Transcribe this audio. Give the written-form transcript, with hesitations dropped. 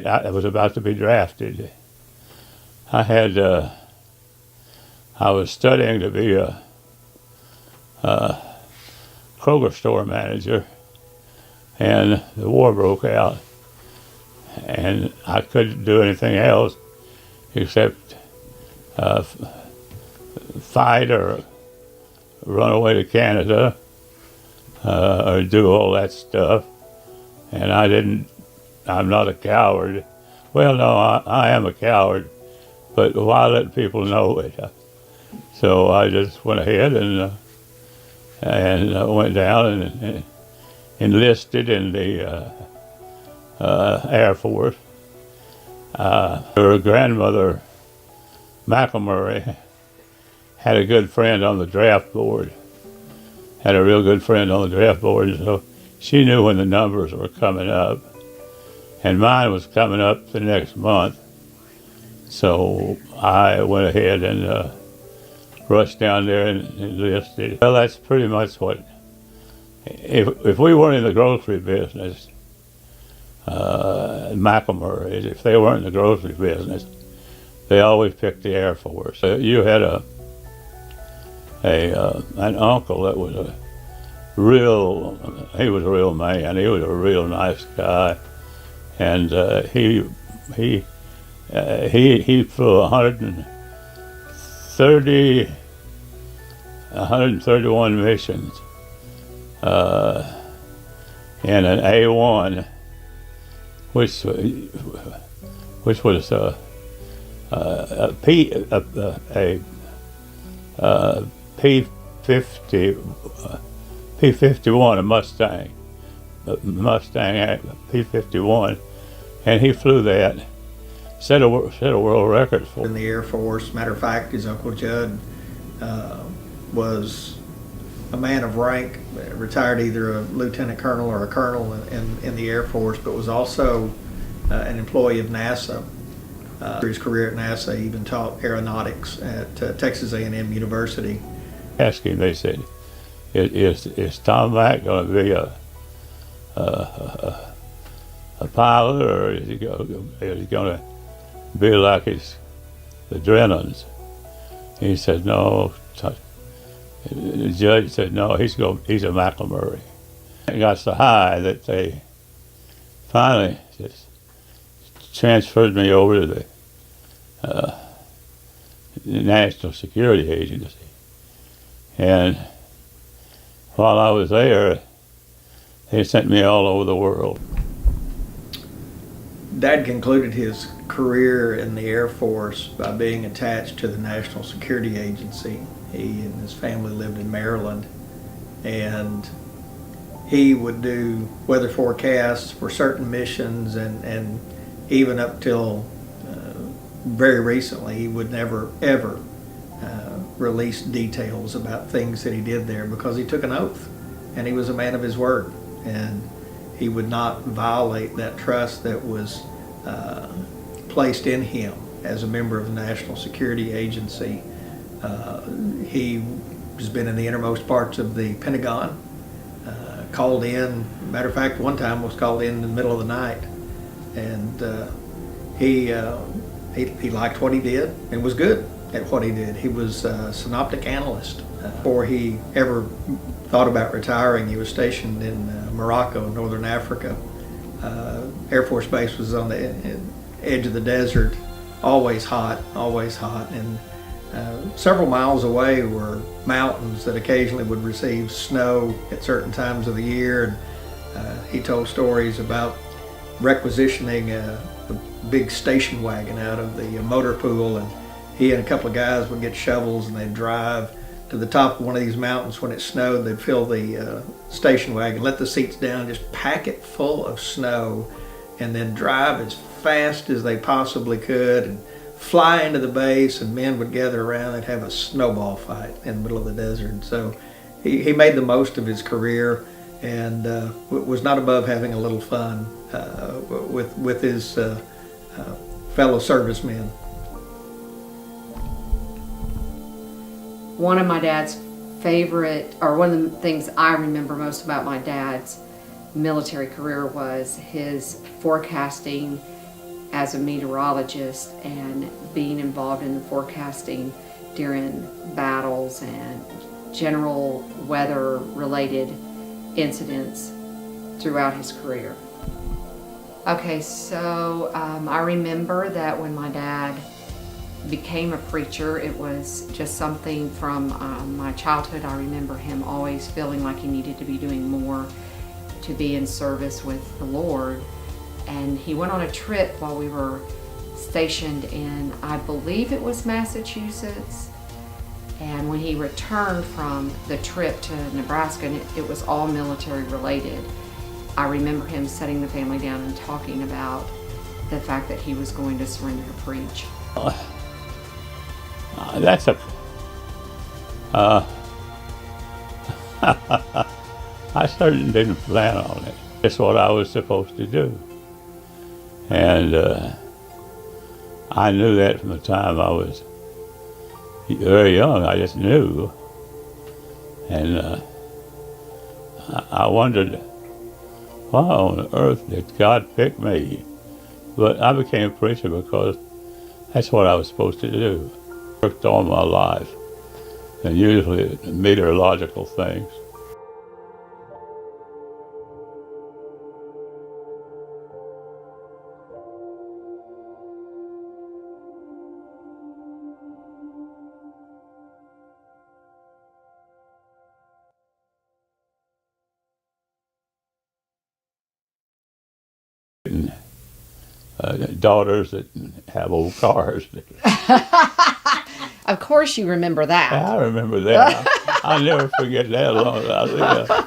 I was about to be drafted. I had I was studying to be a Kroger store manager, and the war broke out, and I couldn't do anything else except fight or run away to Canada or do all that stuff. And I'm not a coward. Well, no, I am a coward, but why let people know it? So I just went ahead and went down and enlisted in the Air Force. Her grandmother, McElmurry, had a good friend on the draft board. Had a real good friend on the draft board, so she knew when the numbers were coming up. And mine was coming up the next month. So I went ahead and rushed down there and enlisted. Well, that's pretty much what, if we weren't in the grocery business, McElmurry, if they weren't in the grocery business, they always picked the Air Force. You had an uncle that was he was a real man. He was a real nice guy, and he flew 131 missions in an A1, which was a P-51, a Mustang P-51, and he flew that, set a world record for. In the Air Force, matter of fact, his Uncle Judd was a man of rank, retired either a lieutenant colonel or a colonel in the Air Force, but was also an employee of NASA. Through his career at NASA, he even taught aeronautics at Texas A&M University. Asked him, they said, is Tom Mack going to be a pilot, or is he going to be like the Drennans? He said, no. The judge said, no, he's a McElmurry. It got so high that they finally just transferred me over to the National Security Agency. And while I was there, they sent me all over the world. Dad concluded his career in the Air Force by being attached to the National Security Agency. He and his family lived in Maryland, and he would do weather forecasts for certain missions, and even up till very recently, he would never ever release details about things that he did there, because he took an oath and he was a man of his word, and he would not violate that trust that was placed in him as a member of the National Security Agency. He has been in the innermost parts of the Pentagon, called in, matter of fact, one time was called in the middle of the night, and he liked what he did and was good at what he did. He was a synoptic analyst. Before he ever thought about retiring, he was stationed in Morocco, Northern Africa. Air Force Base was on the edge of the desert, always hot, and several miles away were mountains that occasionally would receive snow at certain times of the year. And he told stories about requisitioning a big station wagon out of the motor pool, and he and a couple of guys would get shovels and they'd drive to the top of one of these mountains when it snowed. They'd fill the station wagon, let the seats down, just pack it full of snow, and then drive as fast as they possibly could and fly into the base, and men would gather around and have a snowball fight in the middle of the desert. So he made the most of his career, and was not above having a little fun with his fellow servicemen. One of my dad's favorite, or one of the things I remember most about my dad's military career, was his forecasting as a meteorologist and being involved in the forecasting during battles and general weather-related incidents throughout his career. Okay, so I remember that when my dad became a preacher, it was just something from my childhood. I remember him always feeling like he needed to be doing more to be in service with the Lord. And he went on a trip while we were stationed in, I believe it was Massachusetts. And when he returned from the trip to Nebraska, and it was all military related, I remember him setting the family down and talking about the fact that he was going to surrender to preach. That's a. I certainly didn't plan on it. It's what I was supposed to do. And I knew that from the time I was very young. I just knew. And I wondered, why on earth did God pick me? But I became a preacher because that's what I was supposed to do. Worked all my life, and usually meteorological things. Daughters that have old cars. Of course you remember that. I remember that. I'll never forget that long as I live.